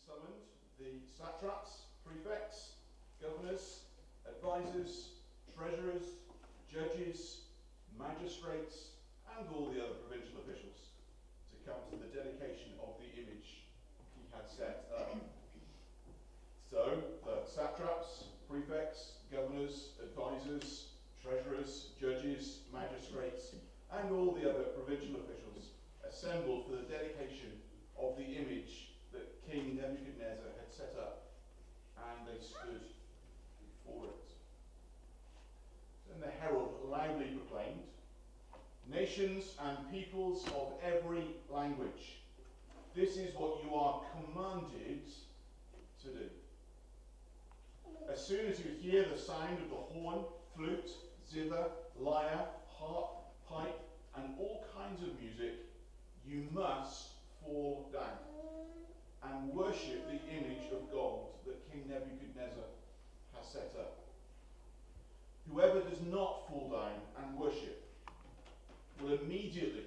summoned the satraps, prefects, governors, advisors, treasurers, judges, magistrates, and all the other provincial officials to come to the dedication of the image he had set up. So, the satraps, prefects, governors, advisors, treasurers, judges, magistrates, and all the other provincial officials assembled for the dedication of the image that King Nebuchadnezzar had set up, and they stood before it. Then the herald loudly proclaimed, "Nations and peoples of every language, this is what you are commanded to do. As soon as you hear the sound of the horn, flute, zither, lyre, harp, pipe, and all kinds of music, you must fall down and worship the image of gold that King Nebuchadnezzar has set up. Whoever does not fall down and worship will immediately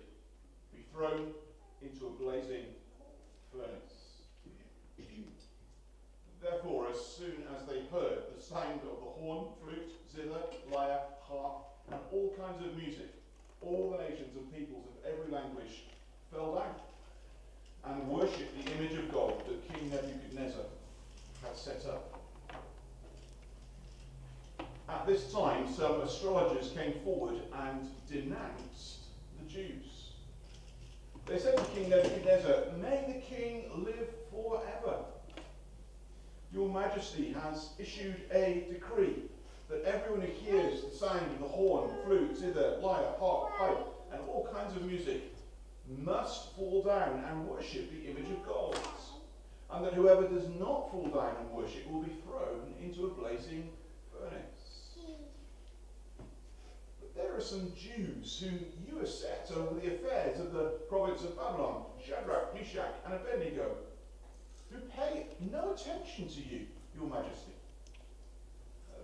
be thrown into a blazing furnace." Therefore, as soon as they heard the sound of the horn, flute, zither, lyre, harp, and all kinds of music, all the nations and peoples of every language fell down and worshipped the image of gold that King Nebuchadnezzar had set up. At this time, some astrologers came forward and denounced the Jews. They said to King Nebuchadnezzar, "May the king live forever. Your Majesty has issued a decree that everyone who hears the sound of the horn, flute, zither, lyre, harp, pipe, and all kinds of music must fall down and worship the image of gold, and that whoever does not fall down and worship will be thrown into a blazing furnace. But there are some Jews whom you have set over the affairs of the province of Babylon, Shadrach, Meshach, and Abednego, who pay no attention to you, your Majesty.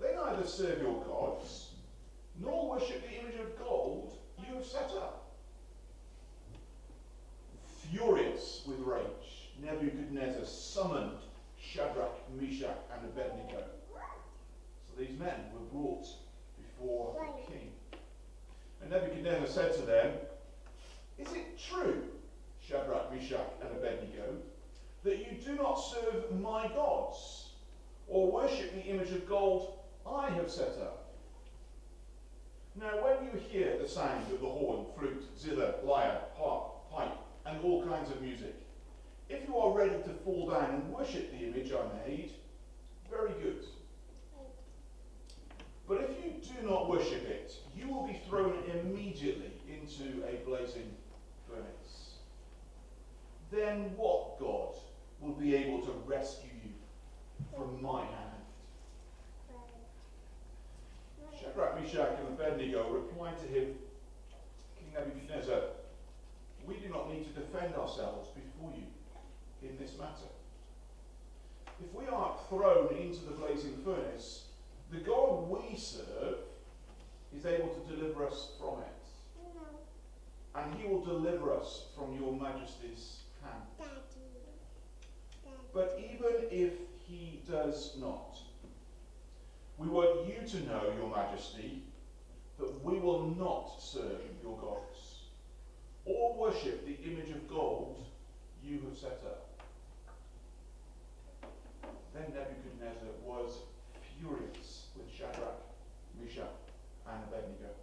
They neither serve your gods, nor worship the image of gold you have set up." Furious with rage, Nebuchadnezzar summoned Shadrach, Meshach, and Abednego. So these men were brought before the king. And Nebuchadnezzar said to them, "Is it true, Shadrach, Meshach, and Abednego, that you do not serve my gods, or worship the image of gold I have set up? Now when you hear the sound of the horn, flute, zither, lyre, harp, pipe, and all kinds of music, if you are ready to fall down and worship the image I made, very good. But if you do not worship it, you will be thrown immediately into a blazing furnace. Then what God will be able to rescue you from my hand?" Shadrach, Meshach, and Abednego replied to him, "King Nebuchadnezzar, we do not need to defend ourselves before you in this matter. If we are thrown into the blazing furnace, the God we serve is able to deliver us from it. And he will deliver us from your Majesty's hand. But even if he does not, we want you to know, your Majesty, that we will not serve your gods, or worship the image of gold you have set up." Then Nebuchadnezzar was furious with Shadrach, Meshach, and Abednego,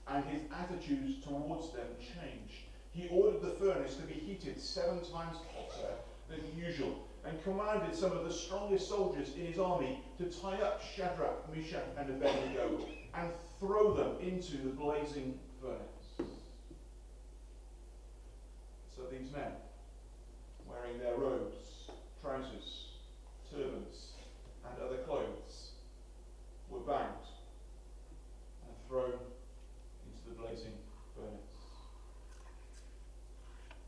and his attitudes towards them changed. He ordered the furnace to be heated 7 times hotter than usual, and commanded some of the strongest soldiers in his army to tie up Shadrach, Meshach, and Abednego and throw them into the blazing furnace. So these men, wearing their robes, trousers, turbans, and other clothes, were bound and thrown into the blazing furnace.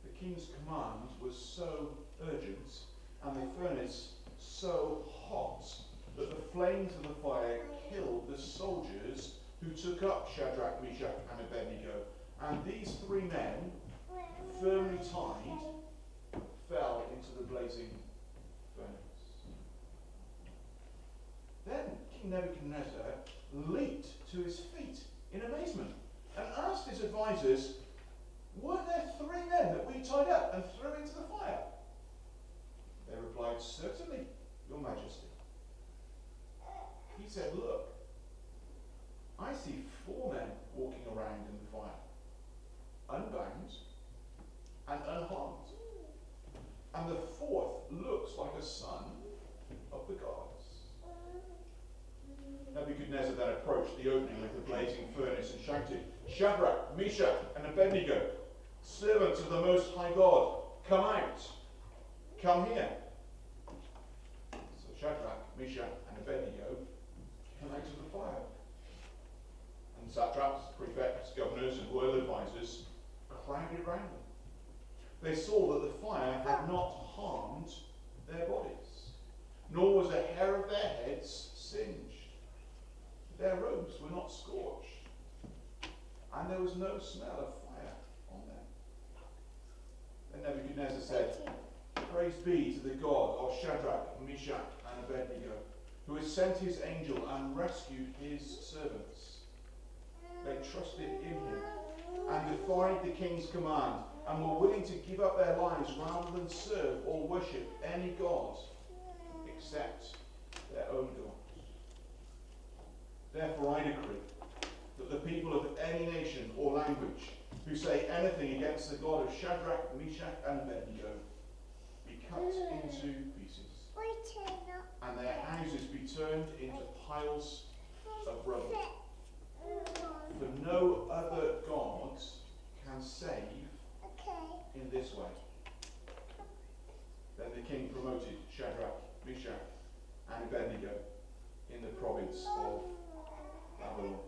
The king's command was so urgent and the furnace so hot that the flames of the fire killed the soldiers who took up Shadrach, Meshach, and Abednego. And these 3 men, firmly tied, fell into the blazing Nebuchadnezzar leaped to his feet in amazement and asked his advisors, "Weren't there 3 men that we tied up and threw into the fire?" They replied, "Certainly, Your Majesty." He said, "Look, I see 4 men walking around in the fire, unbound and unharmed. And the 4th looks like a son of the gods." Nebuchadnezzar then approached the opening of the blazing furnace and shouted, "Shadrach, Meshach, and Abednego, servants of the Most High God, come out, come here." So Shadrach, Meshach, and Abednego came out of the fire. And satraps, prefects, governors, and royal advisors crowded round them. They saw that the fire had not harmed their bodies, nor was a hair of their heads singed. Their robes were not scorched, and there was no smell of fire on them. Then Nebuchadnezzar said, "Praise be to the God of Shadrach, Meshach, and Abednego, who has sent his angel and rescued his servants. They trusted in him and defied the king's command, and were willing to give up their lives rather than serve or worship any god except their own God. Therefore I decree that the people of any nation or language who say anything against the God of Shadrach, Meshach, and Abednego be cut into pieces, and their houses be turned into piles of rubble. For no other God can save in this way." Then the king promoted Shadrach, Meshach, and Abednego in the province of Babylon.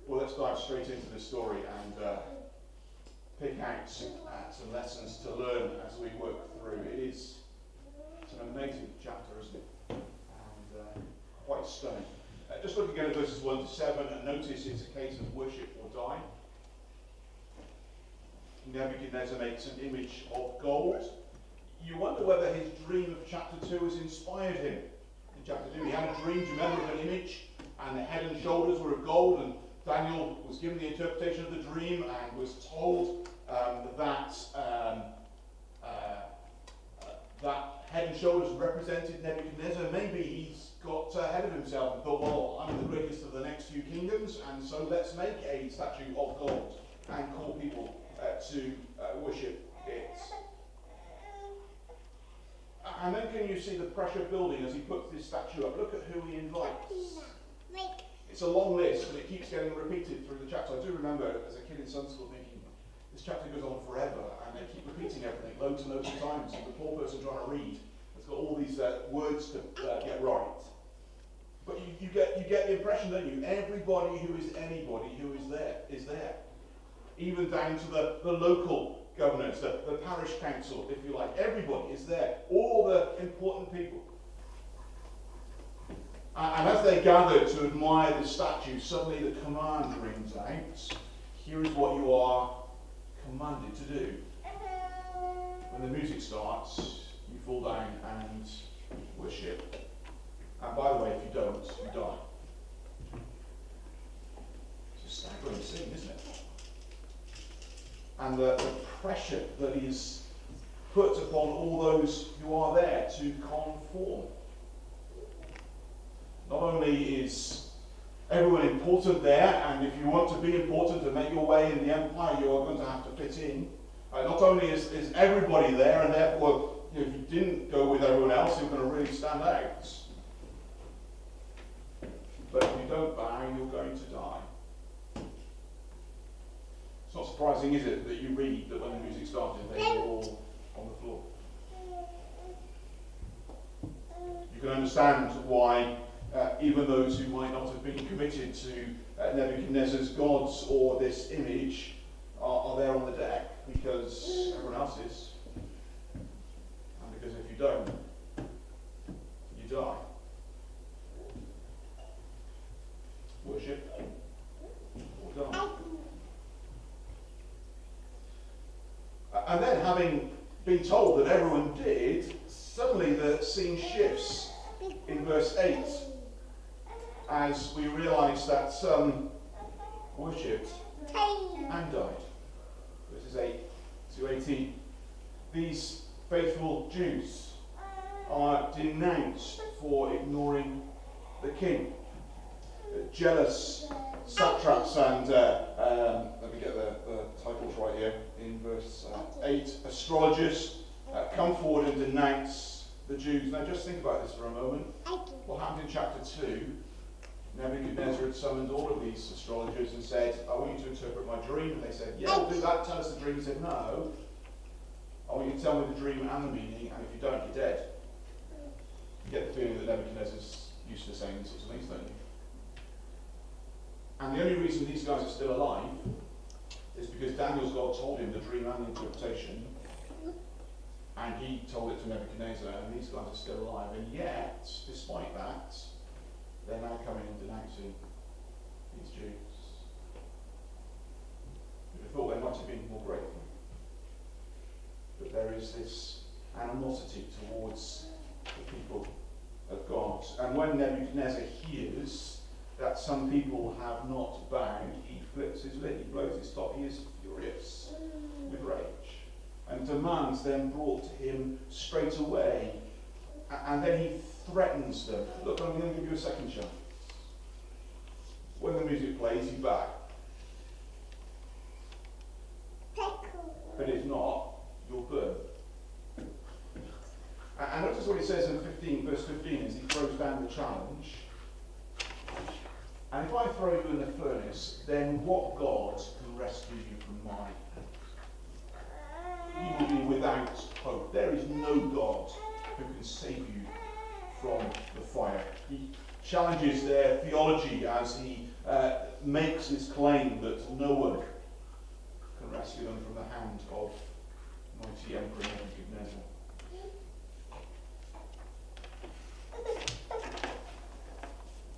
Well, let's dive straight into the story and pick out some lessons to learn as we work through. It's an amazing chapter, isn't it? And quite stunning. Just look again at verses 1 to 7 and notice it's a case of worship or die. Nebuchadnezzar makes an image of gold. You wonder whether his dream of chapter 2 has inspired him. In chapter 2 he had a dream, do you remember, of an image, and the head and shoulders were of gold, and Daniel was given the interpretation of the dream and was told that head and shoulders represented Nebuchadnezzar. Maybe he's got ahead of himself and thought, well, I'm the greatest of the next few kingdoms, and so let's make a statue of gold and call people to worship it. And then can you see the pressure building as he puts this statue up? Look at who he invites. It's a long list, but it keeps getting repeated through the chapter. I do remember as a kid in Sunday school thinking, this chapter goes on forever, and they keep repeating everything loads and loads of times, and the poor person trying to read has got all these words to get right. But you get the impression, don't you? Everybody who is anybody who is there. Even down to the local governors, the parish council, if you like. Everybody is there. All the important people. And as they gather to admire the statue, suddenly the command rings out. Here is what you are commanded to do. When the music starts, you fall down and worship. And by the way, if you don't, you die. It's a staggering scene, isn't it? And the pressure that is put upon all those who are there to conform. Not only is everyone important there, and if you want to be important and make your way in the empire, you are going to have to fit in. Not only is everybody there, and therefore, if you didn't go with everyone else, you're going to really stand out. But if you don't bow, you're going to die. It's not surprising, is it, that you read that when the music started, they were all on the floor. You can understand why even those who might not have been committed to Nebuchadnezzar's gods or this image are there on the deck, because everyone else is. And because if you don't, you die. Worship or die. And then, having been told that everyone did, suddenly the scene shifts in verse 8, as we realise that some worshipped and died. Verses 8 to 18. These faithful Jews are denounced for ignoring the king. Jealous satraps and, let me get the titles right here, in verse 8, astrologers come forward and denounce the Jews. Now just think about this for a moment. What happened in chapter 2, Nebuchadnezzar had summoned all of these astrologers and said, I want you to interpret my dream. And they said, yeah, we'll do that, tell us the dream. He said, no, I want you to tell me the dream and the meaning, and if you don't, you're dead. You get the feeling that Nebuchadnezzar's used to saying these sorts of things, don't you? And the only reason these guys are still alive is because Daniel's God told him the dream and the interpretation, and he told it to Nebuchadnezzar, and these guys are still alive. And yet, despite that, they're now coming and denouncing these Jews. You'd have thought they might have been more grateful. But there is this animosity towards the people of God. And when Nebuchadnezzar hears that some people have not bowed, he flips his lid, he blows his top, he is furious with rage, and demands them brought to him straight away. And then he threatens them. Look, I'm going to give you a second chance. When the music plays, you bow. But if not, you'll burn. And notice what he says in verse 15, as he throws down the challenge. And if I throw you in the furnace, then what God can rescue you from my hand? You will be without hope. There is no God who can save you from the fire. He challenges their theology as he makes this claim that no one can rescue them from the hand of mighty Emperor Nebuchadnezzar.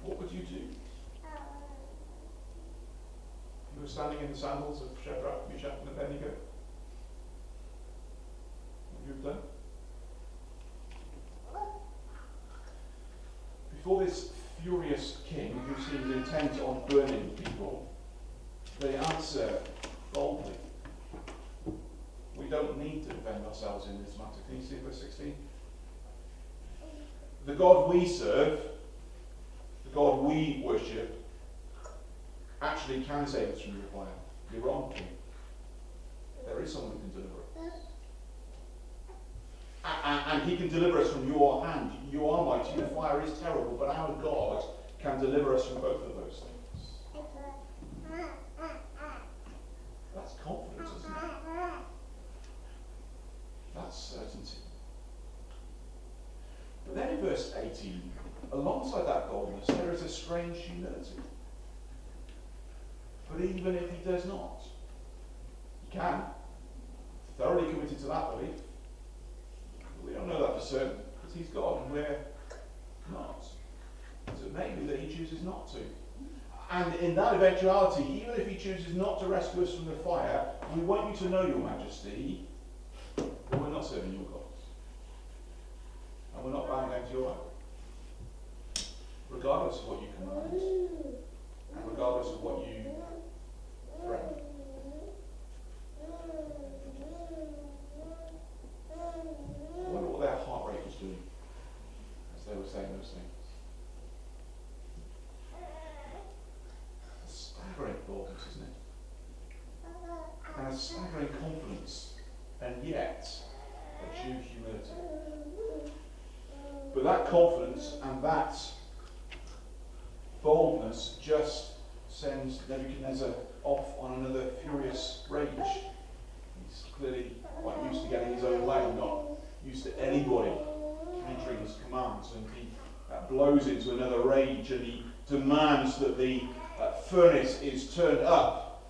What would you do? You were standing in the sandals of Shadrach, Meshach, and Abednego. What would you have done? Before this furious king, who seemed intent on burning people, they answer boldly. We don't need to defend ourselves in this matter. Can you see verse 16? The God we serve, the God we worship, actually can save us from your fire. You're wrong, king. There is someone who can deliver us. And he can deliver us from your hand. You are mighty, the fire is terrible, but our God can deliver us from both of those things. That's confidence, isn't it? That's certainty. But then in verse 18, alongside that boldness, there is a strange humility. But even if he does not, he can. Thoroughly committed to that belief. We don't know that for certain, because he's God and we're not. So it may be that he chooses not to. And in that eventuality, even if he chooses not to rescue us from the fire, we want you to know, your majesty, that we're not serving your gods. And we're not bowing down to your idol. Regardless of what you command, and regardless of what you threaten. I wonder what their heart rate was doing as they were saying those things. A staggering boldness, isn't it? And a staggering confidence, and yet a due humility. But that confidence and that boldness just sends Nebuchadnezzar off on another furious rage. He's clearly quite used to getting his own way, not used to anybody entering his commands, and he blows into another rage, and he demands that the furnace is turned up,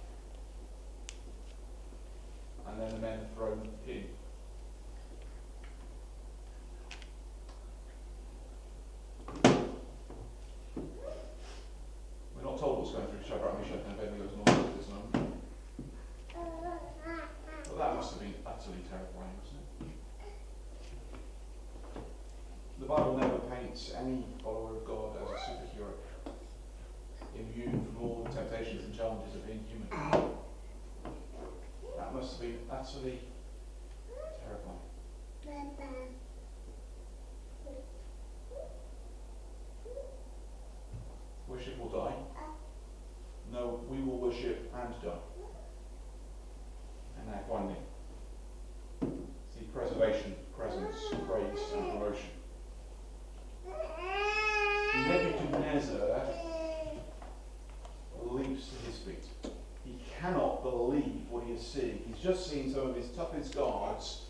and then the men are thrown in. We're not told what's going through Shadrach, Meshach, and Abednego's mind at this moment. Well, that must have been utterly terrifying, wasn't it? The Bible never paints treats any follower of God as a superhero, immune from all the temptations and challenges of being human. That must have been utterly terrifying. Worship will die. No, we will worship and die. And now finally, see preservation, presence, praise and promotion. Nebuchadnezzar leaps to his feet. He cannot believe what he is seeing. He's just seen some of his toughest guards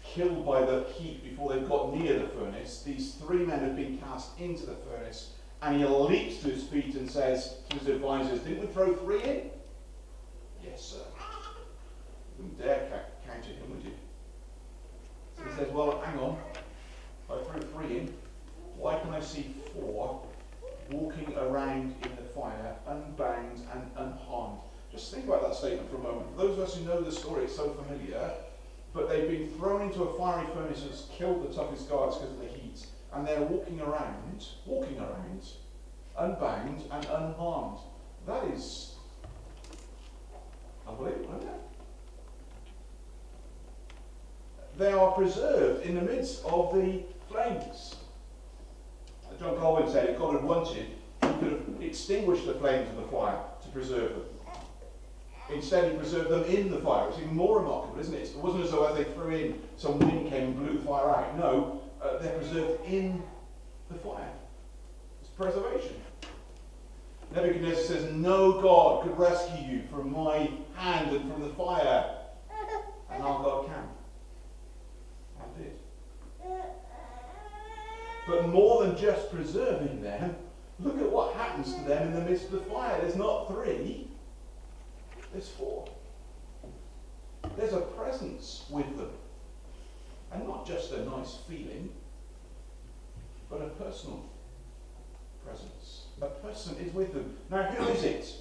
killed by the heat before they've got near the furnace. These 3 men have been cast into the furnace, and he leaps to his feet and says to his advisors, "Didn't we throw 3 in?" "Yes, sir." You wouldn't dare counter him, would you? So he says, "Well, hang on. I threw 3 in. Why can I see 4 walking around in the fire, unbound and unharmed?" Just think about that statement for a moment. For those of us who know the story, it's so familiar, but they've been thrown into a fiery furnace that's killed the toughest guards because of the heat, and they're walking around, unbound and unharmed. That is unbelievable, isn't it? They are preserved in the midst of the flames. John Calvin said if God had wanted, he could have extinguished the flames of the fire to preserve them. Instead, he preserved them in the fire. It's even more remarkable, isn't it? It wasn't as though as they threw in, some wind came and blew the fire out. No, they're preserved in the fire. It's preservation. Nebuchadnezzar says, "No God could rescue you from my hand and from the fire." And our God can. And did. But more than just preserving them, look at what happens to them in the midst of the fire. There's not 3, there's 4. There's a presence with them. And not just a nice feeling, but a personal presence. A person is with them. Now, who is it?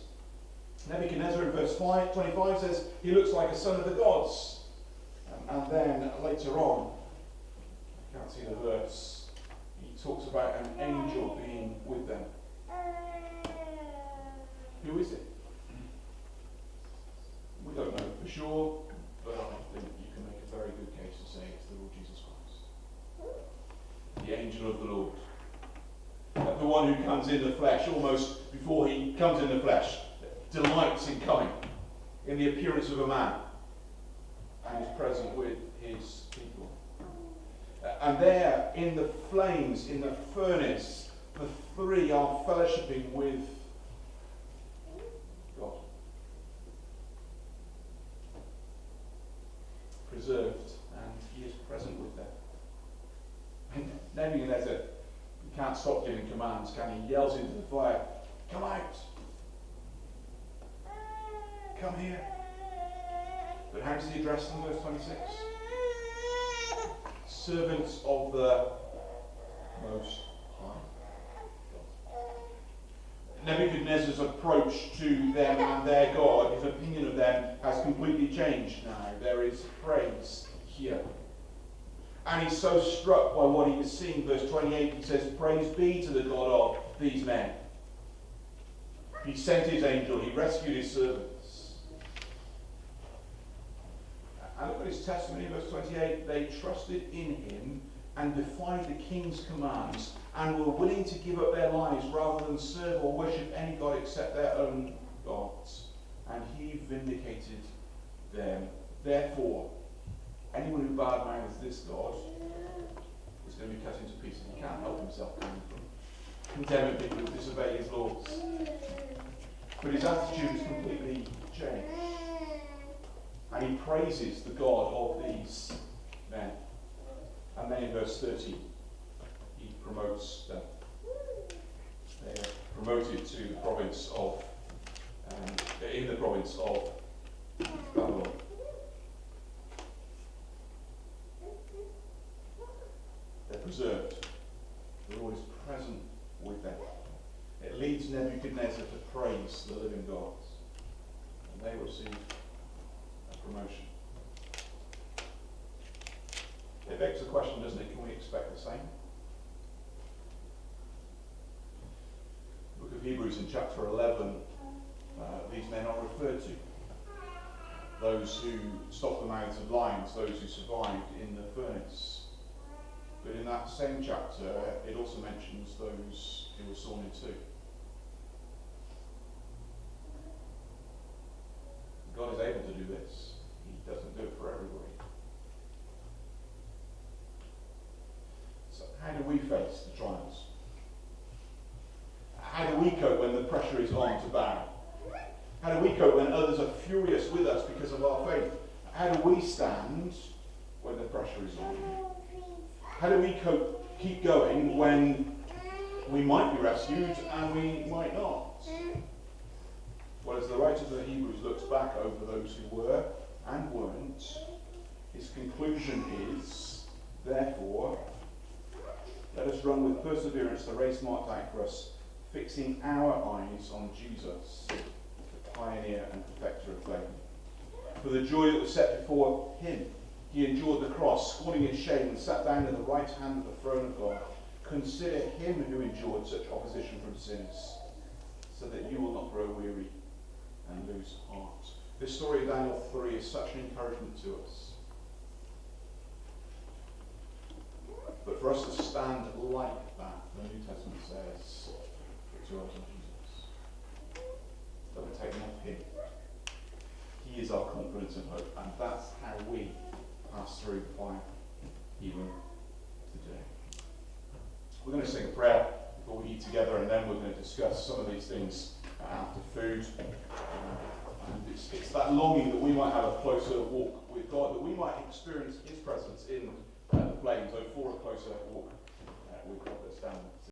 Nebuchadnezzar in verse 25 says he looks like a son of the gods. And then later on, I can't see the verse, he talks about an angel being with them. Who is it? We don't know for sure, but I think you can make a very good case to say it's the Lord Jesus Christ. The angel of the Lord. The one who comes in the flesh, almost before he comes in the flesh, delights in coming, in the appearance of a man, and is present with his people. And there, in the flames, in the furnace, the 3 are fellowshipping with God. Preserved, and he is present with them. And Nebuchadnezzar, he can't stop giving commands, can he? He yells into the fire, "Come out! Come here!" But how does he address them, verse 26? "Servants of the Most High." Nebuchadnezzar's approach to them and their God, his opinion of them, has completely changed now. There is praise here. And he's so struck by what he was seeing, verse 28, he says, "Praise be to the God of these men. He sent his angel, he rescued his servants." And look at his testimony, verse 28, "They trusted in him and defied the king's commands and were willing to give up their lives rather than serve or worship any god except their own gods. And he vindicated them. Therefore, anyone who badmouths this God is going to be cut into pieces. He can't help himself coming from condemning people who disobey his laws." But his attitude has completely changed. And he praises the God of these men. And then in verse 30, he promotes them. They are promoted to the province of, in the province of Babylon. They're preserved. The Lord is present with them. It leads Nebuchadnezzar to praise the living God. And they receive a promotion. It begs the question, doesn't it? Can we expect the same? of Hebrews in chapter 11, these men are referred to. Those who stopped the mouths of lions, those who survived in the furnace. But in that same chapter, it also mentions those who were sawn in two. God is able to do this. He doesn't do it for everybody. So how do we face the trials? How do we cope when the pressure is on to bow? How do we cope when others are furious with us because of our faith? How do we stand when the pressure is on? How do we cope, keep going when we might be rescued and we might not? Well, as the writer of the Hebrews looks back over those who were and weren't, his conclusion is, therefore, let us run with perseverance the race marked out for us, fixing our eyes on Jesus, the pioneer and perfecter of faith. For the joy that was set before him, he endured the cross, scorning its shame, and sat down at the right hand of the throne of God. Consider him who endured such opposition from sinners, so that you will not grow weary and lose heart. This story of Daniel 3 is such an encouragement to us. But for us to stand like that, the New Testament says, to us on Jesus. Don't take off him. He is our confidence and hope, and that's how we pass through the fire, even today. We're going to sing a prayer before we eat together, and then we're going to discuss some of these things after food. And it's that longing that we might have a closer walk with God, that we might experience his presence in the flames, for a closer walk